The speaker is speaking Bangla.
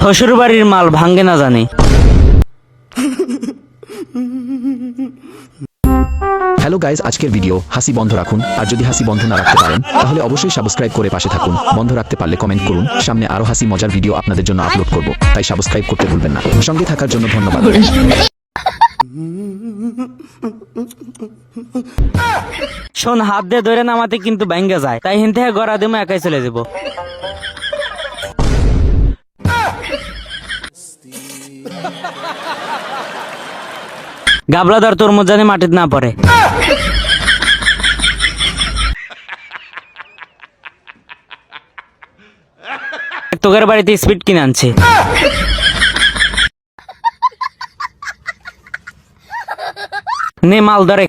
শ্বশুর বাড়ির মাল ভাঙ্গে না জানি। হ্যালো গাইজ, আজকের ভিডিও হাসি বন্ধ রাখুন। আর যদি হাসি বন্ধ না রাখতে পারেন তাহলে অবশ্যই সাবস্ক্রাইব করে পাশে থাকুন। বন্ধ রাখতে পারলে কমেন্ট করুন, সামনে আরো হাসি মজার ভিডিও আপনাদের জন্য আপলোড করব, তাই সাবস্ক্রাইব করতে ভুলবেন না। সঙ্গে থাকার জন্য ধন্যবাদ। শোন, হাত দিয়ে ধরে নামাতে কিন্তু ভাঙ্গে যায়, তাই হিন থেকে গড়া দিমো, একাই চলে যাব। গাবলাদার তরমুজ জানি মাটিতে না পড়ে। তোকের বাড়িতে স্পিড কিনে আনছে। নে মাল ধরে।